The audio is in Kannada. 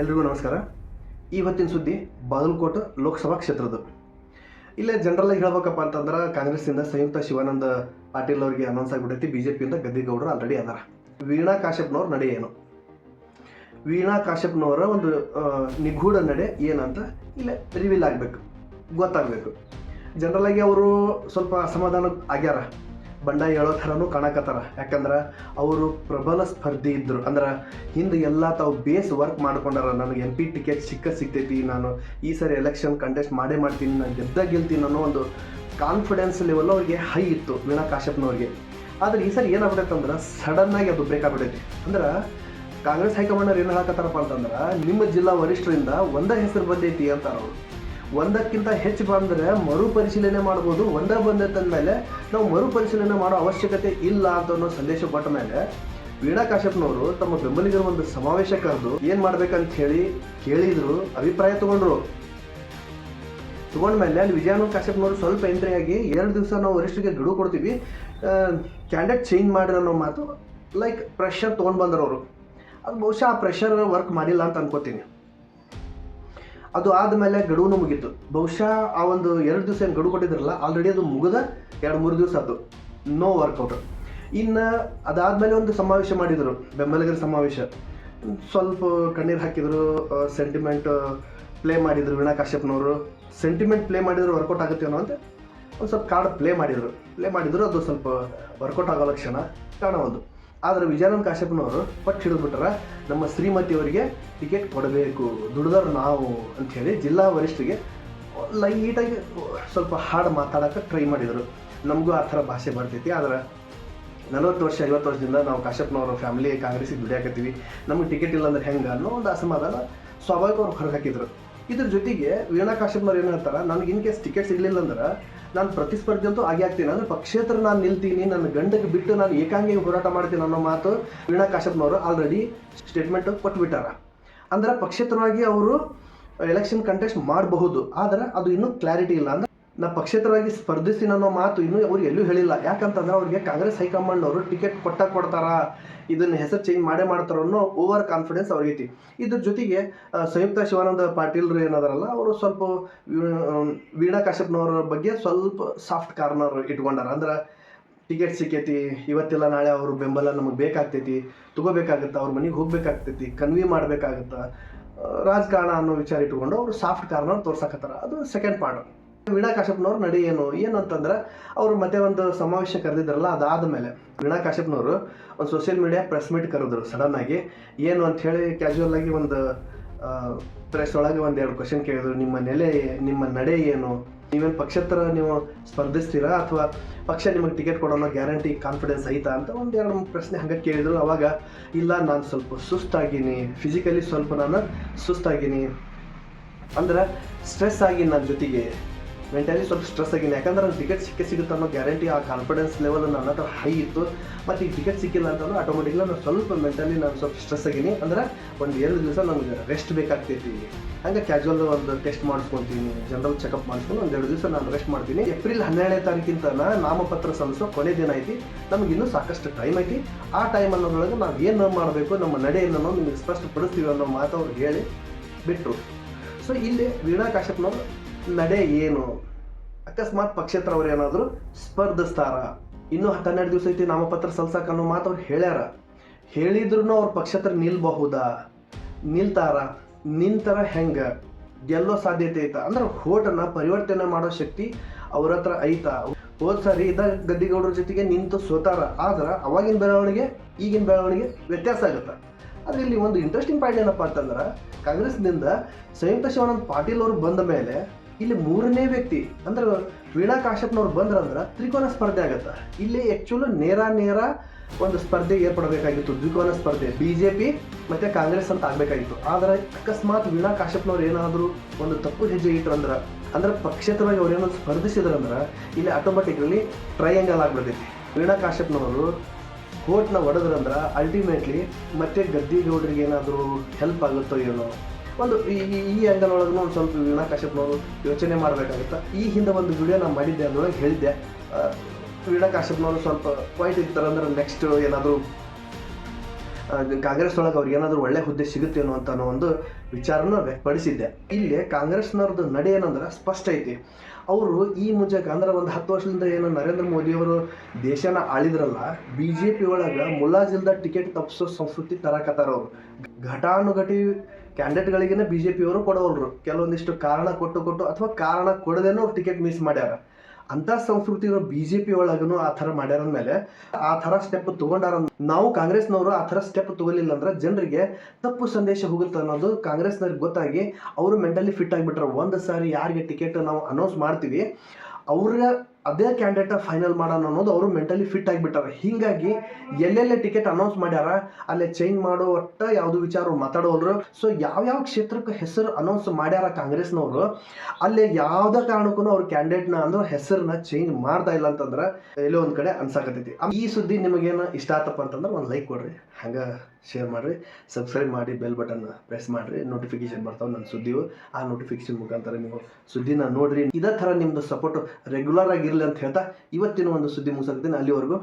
ಎಲ್ರಿಗೂ ನಮಸ್ಕಾರ. ಇವತ್ತಿನ ಸುದ್ದಿ ಬಾಗಲಕೋಟೆ ಲೋಕಸಭಾ ಕ್ಷೇತ್ರದ. ಇಲ್ಲೇ ಜನರಲ್ ಆಗಿ ಹೇಳ್ಬೇಕಪ್ಪ ಅಂತಂದ್ರೆ ಕಾಂಗ್ರೆಸ್ಸಿಂದ ಸಂಯುಕ್ತ ಶಿವಾನಂದ ಪಾಟೀಲ್ ಅವರಿಗೆ ಅನೌನ್ಸ್ ಆಗಿಬಿಟ್ಟೈತಿ. ಬಿಜೆಪಿಯಿಂದ ಗದ್ದಿಗೌಡರು ಆಲ್ರೆಡಿ ಅದಾರ. ವೀಣಾ ಕಾಶ್ಯಪ್ನವ್ರ ನಡೆ ಏನು? ವೀಣಾ ಕಾಶ್ಯಪ್ನವರ ಒಂದು ನಿಗೂಢ ನಡೆ ಏನಂತ ಇಲ್ಲೇ ರಿವೀಲ್ ಆಗಬೇಕು, ಗೊತ್ತಾಗಬೇಕು. ಜನರಲ್ ಆಗಿ ಅವರು ಸ್ವಲ್ಪ ಅಸಮಾಧಾನ ಆಗ್ಯಾರ, ಬಂಡ ಹೇಳೋ ಥರನೂ ಕಾಣಕತ್ತಾರ. ಯಾಕಂದ್ರೆ ಅವರು ಪ್ರಬಲ ಸ್ಪರ್ಧಿ ಇದ್ದರು. ಅಂದ್ರೆ ಹಿಂದೆ ಎಲ್ಲ ತಾವು ಬೇಸ್ ವರ್ಕ್ ಮಾಡ್ಕೊಂಡಾರ. ನನಗೆ MP ಟಿಕೆಟ್ ಸಿಗ್ತೈತಿ, ನಾನು ಈ ಸರಿ ಎಲೆಕ್ಷನ್ ಕಂಟೆಸ್ಟ್ ಮಾಡ್ತೀನಿ, ನಾನು ಗೆಲ್ತೀನಿ ಅನ್ನೋ ಒಂದು ಕಾನ್ಫಿಡೆನ್ಸ್ ಲೆವೆಲ್ ಅವ್ರಿಗೆ ಹೈ ಇತ್ತು ವೀಣಾ ಕಾಶ್ಯಪ್ನವ್ರಿಗೆ. ಆದರೆ ಈ ಸರಿ ಏನಾಗ್ಬಿಟ್ಟೈತೆ ಅಂದ್ರೆ ಸಡನ್ನಾಗಿ ಅದು ಬ್ರೇಕ್ ಆಗ್ಬಿಟ್ಟೈತಿ. ಅಂದ್ರೆ ಕಾಂಗ್ರೆಸ್ ಹೈಕಮಾಂಡರ್ ಏನು ಹೇಳಕತ್ತಾರಪ್ಪ ಅಂತಂದ್ರೆ, ನಿಮ್ಮ ಜಿಲ್ಲಾ ವರಿಷ್ಠರಿಂದ ಒಂದೇ ಹೆಸರು ಬಂದೈತಿ ಅಂತಾರೆ ಅವರು. ಒಂದಕ್ಕಿಂತ ಹೆಚ್ಚು ಬಂದರೆ ಮರುಪರಿಶೀಲನೆ ಮಾಡ್ಬೋದು, ಒಂದೇ ಬಂದೈತಂದಮೇಲೆ ನಾವು ಮರುಪರಿಶೀಲನೆ ಮಾಡೋ ಅವಶ್ಯಕತೆ ಇಲ್ಲ ಅಂತ ಅನ್ನೋ ಸಂದೇಶ ಕೊಟ್ಟ ಮೇಲೆ ವೀಣಾ ಕಾಶ್ಯಪ್ನವರು ತಮ್ಮ ಬೆಂಬಲಿಗರ ಒಂದು ಸಮಾವೇಶ ಕರೆದು ಏನು ಮಾಡ್ಬೇಕಂತ ಹೇಳಿ ಕೇಳಿದ್ರು, ಅಭಿಪ್ರಾಯ ತೊಗೊಂಡ್ಮೇಲೆ ಅಲ್ಲಿ ವಿಜಯಾನಂದ ಕಾಶ್ಯಪ್ನವರು ಸ್ವಲ್ಪ ಎಂಟ್ರಿ ಆಗಿ 2 ದಿವಸ ನಾವು ವರಿಷ್ಠರಿಗೆ ಗಡುವು ಕೊಡ್ತೀವಿ, ಕ್ಯಾಂಡಿಡೇಟ್ ಚೇಂಜ್ ಮಾಡಿರೋ ಅನ್ನೋ ಮಾತು ಲೈಕ್ ಪ್ರೆಷರ್ ತೊಗೊಂಡು ಬಂದರು ಅವರು. ಅದು ಬಹುಶಃ ಆ ಪ್ರೆಷರ್ ವರ್ಕ್ ಮಾಡಿಲ್ಲ ಅಂತ ಅನ್ಕೋತೀನಿ. ಅದು ಆದಮೇಲೆ ಗಡುವು ಮುಗೀತು. ಬಹುಶಃ ಆ ಒಂದು 2 ದಿವಸ ಏನು ಗಡುವು ಕೊಟ್ಟಿದ್ರಲ್ಲ, ಆಲ್ರೆಡಿ ಅದು ಮುಗಿದ 2-3 ದಿವಸ ಅದು ನೋ ವರ್ಕೌಟ್. ಇನ್ನು ಅದಾದಮೇಲೆ ಒಂದು ಸಮಾವೇಶ ಮಾಡಿದರು, ಬೆಂಬಲಿಗರ ಸಮಾವೇಶ. ಸ್ವಲ್ಪ ಕಣ್ಣೀರು ಹಾಕಿದರು, ಸೆಂಟಿಮೆಂಟ್ ಪ್ಲೇ ಮಾಡಿದರು. ವೀಣಾ ಕಾಶ್ಯಪ್ನವರು ಸೆಂಟಿಮೆಂಟ್ ಪ್ಲೇ ಮಾಡಿದ್ರು ವರ್ಕೌಟ್ ಆಗುತ್ತೆ ಅನ್ನೋ ಅಂತ ಒಂದು ಸ್ವಲ್ಪ ಕಾರ್ಡ್ ಪ್ಲೇ ಮಾಡಿದರು. ಅದು ಸ್ವಲ್ಪ ವರ್ಕೌಟ್ ಆಗೋ ಲಕ್ಷಣ ಕಾಣವಲ್ದು. ಆದರೆ ವಿಜಯಾನಂದ ಕಾಶ್ಯಪ್ನವರು ಪಟ್ಟು ಹಿಡಿದ್ಬಿಟ್ರೆ, ನಮ್ಮ ಶ್ರೀಮತಿಯವರಿಗೆ ಟಿಕೆಟ್ ಕೊಡಬೇಕು, ದುಡಿದವ್ರು ನಾವು ಅಂಥೇಳಿ ಜಿಲ್ಲಾ ವರಿಷ್ಠರಿಗೆ ಲೈಟಾಗಿ ಸ್ವಲ್ಪ ಹಾಡು ಮಾತಾಡೋಕ್ಕೆ ಟ್ರೈ ಮಾಡಿದರು. ನಮಗೂ ಆ ಥರ ಭಾಷೆ ಬರ್ತೈತಿ. ಆದರೆ 40 ವರ್ಷ 50 ವರ್ಷದಿಂದ ನಾವು ಕಾಶ್ಯಪ್ನವ್ರ ಫ್ಯಾಮಿಲಿ ಕಾಂಗ್ರೆಸ್ಸಿಗೆ ದುಡಿಯಾಕತ್ತೀವಿ, ನಮಗೆ ಟಿಕೆಟ್ ಇಲ್ಲ ಅಂದ್ರೆ ಹೆಂಗೆ ಅನ್ನೋ ಒಂದು ಅಸಮಾಧಾನ ಸ್ವಾಭಾವಿಕ ಅವ್ರು ಹೊರಗೆ ಹಾಕಿದ್ರು. ಇದ್ರ ಜೊತೆಗೆ ವೀಣಾ ಕಾಶ್ಯಪ್ನವ್ರು ಏನು ಹೇಳ್ತಾರೆ, ನನಗೆ ಇನ್ ಕೇಸ್ ಟಿಕೆಟ್ ಸಿಗಲಿಲ್ಲ ಅಂದ್ರೆ ನಾನು ಪ್ರತಿಸ್ಪರ್ಧಿ ಅಂತೂ ಆಗಿ ಆಗ್ತೀನಿ, ಅಂದರೆ ಪಕ್ಷೇತರ ನಾನು ನಿಲ್ತೀನಿ, ನನ್ನ ಗಂಡಗೆ ಬಿಟ್ಟು ನಾನು ಏಕಾಂಗಿ ಹೋರಾಟ ಮಾಡ್ತೀನಿ ಅನ್ನೋ ಮಾತು ವೀಣಾ ಕಾಶ್ಯಪ್ನವರು ಆಲ್ರೆಡಿ ಸ್ಟೇಟ್ಮೆಂಟ್ ಕೊಟ್ಬಿಟ್ಟಾರ. ಅಂದ್ರೆ ಪಕ್ಷೇತರವಾಗಿ ಅವರು ಎಲೆಕ್ಷನ್ ಕಂಟೆಸ್ಟ್ ಮಾಡಬಹುದು, ಆದರೆ ಅದು ಇನ್ನೂ ಕ್ಲಾರಿಟಿ ಇಲ್ಲ. ಅಂದ್ರೆ ನಾ ಪಕ್ಷೇತರವಾಗಿ ಸ್ಪರ್ಧಿಸ್ತೀನಿ ಅನ್ನೋ ಮಾತು ಇನ್ನೂ ಅವ್ರಿಗೆ ಎಲ್ಲೂ ಹೇಳಿಲ್ಲ. ಯಾಕಂತಂದ್ರೆ ಅವ್ರಿಗೆ ಕಾಂಗ್ರೆಸ್ ಹೈಕಮಾಂಡ್ನವರು ಟಿಕೆಟ್ ಕೊಡ್ತಾರ, ಇದನ್ನು ಹೆಸರು ಚೇಂಜ್ ಮಾಡ್ತಾರೋ ಅನ್ನೋ ಓವರ್ ಕಾನ್ಫಿಡೆನ್ಸ್ ಅವ್ರಿಗೈತಿ. ಇದ್ರ ಜೊತೆಗೆ ಸಂಯುಕ್ತ ಶಿವಾನಂದ ಪಾಟೀಲ್ರು ಏನದಾರಲ್ಲ, ಅವರು ಸ್ವಲ್ಪ ವೀಣಾ ಕಾಶ್ಯಪ್ನವ್ರ ಬಗ್ಗೆ ಸ್ವಲ್ಪ ಸಾಫ್ಟ್ ಕಾರ್ನರ್ ಇಟ್ಕೊಂಡಾರ. ಅಂದ್ರೆ ಟಿಕೆಟ್ ಸಿಕ್ಕೈತಿ, ಇವತ್ತಿಲ್ಲ ನಾಳೆ ಅವ್ರ ಬೆಂಬಲ ನಮಗೆ ಬೇಕಾಗ್ತೈತಿ, ತಗೋಬೇಕಾಗತ್ತೆ, ಅವ್ರ ಮನೆಗೆ ಹೋಗ್ಬೇಕಾಗ್ತೈತಿ, ಕನ್ವಿ ಮಾಡಬೇಕಾಗತ್ತೆ, ರಾಜಕಾರಣ ಅನ್ನೋ ವಿಚಾರ ಇಟ್ಕೊಂಡು ಅವರು ಸಾಫ್ಟ್ ಕಾರ್ನರ್ ತೋರ್ಸಕತ್ತಾರ. ಅದು ಸೆಕೆಂಡ್ ಪಾರ್ಟ್. ವೀಣಾ ಕಾಶ್ಯಪ್ನವ್ರ ನಡೆ ಏನು ಅಂತಂದ್ರೆ, ಅವರು ಮತ್ತೆ ಒಂದು ಸಮಾವೇಶ ಕರೆದಿದ್ರಲ್ಲ, ಅದಾದ ಮೇಲೆ ವೀಣಾ ಕಾಶ್ಯಪ್ನವರು ಒಂದು ಸೋಷಿಯಲ್ ಮೀಡಿಯಾ ಪ್ರೆಸ್ ಮೀಟ್ ಕರೆದ್ರು ಸಡನ್ನಾಗಿ. ಏನು ಅಂಥೇಳಿ ಕ್ಯಾಶುವಲ್ ಆಗಿ ಒಂದು ಪ್ರೆಸ್ ಒಳಗೆ 1-2 ಕ್ವಶನ್ ಕೇಳಿದ್ರು. ನಿಮ್ಮ ನಡೆ ಏನು, ನೀವೇನು ಪಕ್ಷೇತರ ನೀವು ಸ್ಪರ್ಧಿಸ್ತೀರಾ ಅಥವಾ ಪಕ್ಷ ನಿಮಗೆ ಟಿಕೆಟ್ ಕೊಡೋಣ ಗ್ಯಾರಂಟಿ ಕಾನ್ಫಿಡೆನ್ಸ್ ಐತಾ ಅಂತ 1-2 ಪ್ರಶ್ನೆ ಹಂಗೆ ಕೇಳಿದ್ರು. ಅವಾಗ ಇಲ್ಲ, ನಾನು ಸ್ವಲ್ಪ ಸುಸ್ತಾಗೀನಿ, ಫಿಸಿಕಲಿ ಸ್ವಲ್ಪ ನಾನು ಸುಸ್ತಾಗೀನಿ, ಅಂದ್ರೆ ಸ್ಟ್ರೆಸ್ ಆಗಿ, ನನ್ನ ಜೊತೆಗೆ ಮೆಂಟಲಿ ಸ್ವಲ್ಪ ಸ್ಟ್ರೆಸ್ ಆಗೀನಿ. ಯಾಕಂದ್ರೆ ನಾನು ಟಿಕೆಟ್ ಸಿಗುತ್ತೆ ಅನ್ನೋ ಗ್ಯಾರಂಟಿ, ಆ ಕಾನ್ಫಿಡೆನ್ಸ್ ಲೆವೆಲ್ ನನ್ನ ಹತ್ರ ಹೈ ಇತ್ತು. ಮತ್ತು ಈಗ ಟಿಕೆಟ್ ಸಿಕ್ಕಿಲ್ಲ ಅಂತಂದ್ರೆ ಆಟೋಮೆಟಿಕ್ಲಿ ನಾನು ಸ್ವಲ್ಪ ಮೆಂಟಲಿ ನಾನು ಸ್ವಲ್ಪ ಸ್ಟ್ರೆಸ್ ಆಗೀನಿ. ಅಂದ್ರೆ 1-2 ದಿವಸ ನಮ್ಗೆ ರೆಸ್ಟ್ ಬೇಕಾಗ್ತೈತಿ. ಹಂಗೆ ಕ್ಯಾಶುವಲ್ ಒಂದು ಟೆಸ್ಟ್ ಮಾಡಿಸ್ಕೊತೀನಿ, ಜನರಲ್ ಚೆಕಪ್ ಮಾಡಿಸ್ಕೊಂಡು 1-2 ದಿವಸ ನಾನು ರೆಸ್ಟ್ ಮಾಡ್ತೀನಿ. ಏಪ್ರಿಲ್ 12ನೇ ತಾರೀಕಿಂತ ನಾಮಪತ್ರ ಸಲ್ಲಿಸೋ ಕೊನೆ ದಿನ ಐತಿ. ನಮಗಿನ್ನೂ ಸಾಕಷ್ಟು ಟೈಮ್ ಐತಿ. ಆ ಟೈಮ್ ಅನ್ನೋದ್ರೊಳಗೆ ನಾವು ಏನು ಮಾಡಬೇಕು, ನಮ್ಮ ನಡೆ ಏನೋ ನಿಮಗೆ ಸ್ಪಷ್ಟಪಡಿಸ್ತೀವಿ ಅನ್ನೋ ಮಾತು ಅವ್ರು ಹೇಳಿ ಬಿಟ್ಟರು. ಸೊ ಇಲ್ಲಿ ವೀಣಾ ಕಾಶ್ಯಪ್ನವ್ರು ನಡೆ ಏನು, ಅಕಸ್ಮಾತ್ ಪಕ್ಷೇತರ ಅವ್ರು ಏನಾದರೂ ಸ್ಪರ್ಧಿಸ್ತಾರ, ಇನ್ನೂ 12 ದಿವಸ ಐತಿ ನಾಮಪತ್ರ ಸಲ್ಸಕ್ಕೆ ಅನ್ನೋ ಮಾತು ಅವ್ರು ಹೇಳಿದ್ರು ಅವ್ರ ಪಕ್ಷೇತರ ನಿಲ್ತಾರ ಹೆಂಗೆ, ಗೆಲ್ಲೋ ಸಾಧ್ಯತೆ ಐತಾ? ಅಂದ್ರೆ ಹೋಟನ್ನ ಪರಿವರ್ತನೆ ಮಾಡೋ ಶಕ್ತಿ ಅವ್ರ ಹತ್ರ ಐತಾ? ಹೋದ್ ಸಾರಿ ಗದ್ದಿಗೌಡರ ಜೊತೆಗೆ ನಿಂತು ಸೋತಾರ, ಆದ್ರೆ ಅವಾಗಿನ ಬೆಳವಣಿಗೆ ಈಗಿನ ಬೆಳವಣಿಗೆ ವ್ಯತ್ಯಾಸ ಆಗುತ್ತೆ. ಆದರೆ ಇಲ್ಲಿ ಒಂದು ಇಂಟ್ರೆಸ್ಟಿಂಗ್ ಪಾಯಿಂಟ್ ಏನಪ್ಪ ಅಂತಂದ್ರೆ, ಕಾಂಗ್ರೆಸ್ನಿಂದ ಸಂಯುಕ್ತ ಶಿವಾನಂದ ಪಾಟೀಲ್ ಅವರು ಬಂದ ಮೇಲೆ ಇಲ್ಲಿ 3ನೇ ವ್ಯಕ್ತಿ ಅಂದ್ರೆ ವೀಣಾ ಕಾಶ್ಯಪ್ನವ್ರು ಬಂದ್ರಂದ್ರೆ ತ್ರಿಕೋನ ಸ್ಪರ್ಧೆ ಆಗುತ್ತೆ. ಇಲ್ಲಿ ಆ್ಯಕ್ಚುಲಿ ನೇರ ಒಂದು ಸ್ಪರ್ಧೆ ಏರ್ಪಡಬೇಕಾಗಿತ್ತು, ದ್ವಿಕೋನ ಸ್ಪರ್ಧೆ, BJP ಮತ್ತು ಕಾಂಗ್ರೆಸ್ ಅಂತ ಆಗಬೇಕಾಗಿತ್ತು. ಆದರೆ ಅಕಸ್ಮಾತ್ ವೀಣಾ ಕಾಶ್ಯಪ್ನವ್ರು ಏನಾದರೂ ಒಂದು ತಪ್ಪು ಹೆಜ್ಜೆ ಇಟ್ಟರಂದ್ರೆ, ಅಂದ್ರೆ ಪಕ್ಷೇತರವಾಗಿ ಅವ್ರು ಏನಾದ್ರು ಸ್ಪರ್ಧಿಸಿದ್ರಂದ್ರೆ ಇಲ್ಲಿ ಆಟೋಮೆಟಿಕಲಿ ಟ್ರಯಾಂಗಲ್ ಆಗಿಬಿಡ್ತೈತಿ. ವೀಣಾ ಕಾಶ್ಯಪ್ನವರು ಕೋರ್ಟ್ನ ಹೊಡೆದ್ರಂದ್ರೆ ಅಲ್ಟಿಮೇಟ್ಲಿ ಮತ್ತೆ ಗದ್ದಿಗೌಡರಿಗೆ ಏನಾದರೂ ಹೆಲ್ಪ್ ಆಗುತ್ತೋ ಏನೋ ಒಂದು ಈ ಆ್ಯಂಗಲ್ ಒಳಗೂ ಒಂದು ಸ್ವಲ್ಪ ವೀಣಾ ಕಾಶ್ಯಪ್ನವರು ಯೋಚನೆ ಮಾಡಬೇಕಾಗುತ್ತೆ. ಈ ಹಿಂದೆ ಒಂದು ವಿಡಿಯೋ ನಾನು ಮಾಡಿದ್ದೆ, ಅದರೊಳಗೆ ಹೇಳಿದ್ದೆ ವೀಣಾ ಕಾಶ್ಯಪ್ನವರು ಸ್ವಲ್ಪ ಪಾಯಿಂಟ್ ಇರ್ತಾರೆ. ಅಂದ್ರೆ ನೆಕ್ಸ್ಟ್ ಏನಾದರೂ ಕಾಂಗ್ರೆಸ್ ಒಳಗೆ ಅವ್ರಿಗೆ ಏನಾದರೂ ಒಳ್ಳೆ ಹುದ್ದೆ ಸಿಗುತ್ತೇನೋ ಅಂತ ಅನ್ನೋ ಒಂದು ವಿಚಾರನ ವ್ಯಕ್ತಪಡಿಸಿದ್ದೆ. ಇಲ್ಲಿ ಕಾಂಗ್ರೆಸ್ನವ್ರದ್ದು ನಡೆ ಏನಂದ್ರೆ ಸ್ಪಷ್ಟ ಐತಿ. ಅವರು ಈ ಮುಂಚೆಗೆ ಅಂದ್ರೆ ಒಂದು 10 ವರ್ಷದಿಂದ ಏನು ನರೇಂದ್ರ ಮೋದಿಯವರು ದೇಶನ ಆಳಿದ್ರಲ್ಲ, BJP ಒಳಗೆ ಮುಲಾಜಿಲ್ದ ಟಿಕೆಟ್ ತಪ್ಪಿಸೋ ಸಂಸ್ಕೃತಿ ತರಕತ್ತಾರ ಅವರು. ಘಟಾನುಘಟಿ ಕ್ಯಾಂಡಿಡೇಟ್ಗಳಿಗೇನೆ BJP ಅವರು ಕೊಡೋಲ್ರು. ಕೆಲವೊಂದಿಷ್ಟು ಕಾರಣ ಕೊಟ್ಟು ಅಥವಾ ಕಾರಣ ಕೊಡದೇನೋ ಅವ್ರು ಟಿಕೆಟ್ ಮಿಸ್ ಮಾಡ್ಯಾರ. ಅಂಥ ಸಂಸ್ಕೃತಿ ಇರೋ BJP ಒಳಗೂ ಆ ಥರ ಮಾಡ್ಯಾರ ಮೇಲೆ ಆ ಥರ ಸ್ಟೆಪ್ ತೊಗೊಂಡಾರ. ನಾವು ಕಾಂಗ್ರೆಸ್ನವರು ಆ ಥರ ಸ್ಟೆಪ್ ತೊಗೊಲಿಲ್ಲ ಅಂದ್ರೆ ಜನರಿಗೆ ತಪ್ಪು ಸಂದೇಶ ಹೋಗುತ್ತೆ ಅನ್ನೋದು ಕಾಂಗ್ರೆಸ್ನವ್ರಿಗೆ ಗೊತ್ತಾಗಿ ಅವರು ಮೆಂಟಲಿ ಫಿಟ್ ಆಗಿಬಿಟ್ರೆ. ಒಂದು ಸಾರಿ ಯಾರಿಗೆ ಟಿಕೆಟ್ ನಾವು ಅನೌನ್ಸ್ ಮಾಡ್ತೀವಿ ಅವ್ರಿಗೆ ಅದೇ ಕ್ಯಾಂಡಿಡೇಟ್ ಫೈನಲ್ ಮಾಡೋಣ ಅನ್ನೋದು ಅವರು ಮೆಂಟಲಿ ಫಿಟ್ ಆಗಿಬಿಟ್ಟಾರೆ. ಹೀಗಾಗಿ ಎಲ್ಲೆಲ್ಲೇ ಟಿಕೆಟ್ ಅನೌನ್ಸ್ ಮಾಡ್ಯಾರ ಅಲ್ಲೇ ಚೇಂಜ್ ಮಾಡೋ ಒಟ್ಟ ಯಾವುದು ವಿಚಾರ ಮಾತಾಡೋಲ್ರು. ಸೊ ಯಾವ್ಯಾವ ಕ್ಷೇತ್ರಕ್ಕೆ ಹೆಸರು ಅನೌನ್ಸ್ ಮಾಡ್ಯಾರ ಕಾಂಗ್ರೆಸ್ನವರು ಅಲ್ಲೇ ಯಾವುದೇ ಕಾರಣಕ್ಕೂ ಅವ್ರ ಕ್ಯಾಂಡಿಡೇಟ್ನ ಅಂದ್ರೆ ಹೆಸರನ್ನ ಚೇಂಜ್ ಮಾಡ್ತಾ ಇಲ್ಲ ಅಂತಂದ್ರೆ ಎಲ್ಲೋ ಒಂದು ಕಡೆ ಅನ್ಸಾಕತ್ತೈತಿ. ಈ ಸುದ್ದಿ ನಿಮಗೇನು ಇಷ್ಟ ಆತಪ್ಪ ಅಂತಂದ್ರೆ ಒಂದು ಲೈಕ್ ಕೊಡ್ರಿ, ಹಂಗೆ ಶೇರ್ ಮಾಡಿರಿ, ಸಬ್ಸ್ಕ್ರೈಬ್ ಮಾಡಿ, ಬೆಲ್ ಬಟನ್ ಪ್ರೆಸ್ ಮಾಡಿರಿ. ನೋಟಿಫಿಕೇಶನ್ ಬರ್ತಾವೆ ನನ್ನ ಸುದ್ದಿವು. ಆ ನೋಟಿಫಿಕೇಶನ್ ಮುಖಾಂತರ ನೀವು ಸುದ್ದಿನ ನೋಡ್ರಿ. ಇದೇ ಥರ ನಿಮ್ಮದು ಸಪೋರ್ಟ್ ರೆಗ್ಯುಲರ್ ಆಗಿರಲಿ ಅಂತ ಹೇಳ್ತಾ ಇವತ್ತಿನ ಒಂದು ಸುದ್ದಿ ಮುಗಿಸಾಕ್ತೀನಿ. ಅಲ್ಲಿವರೆಗೂ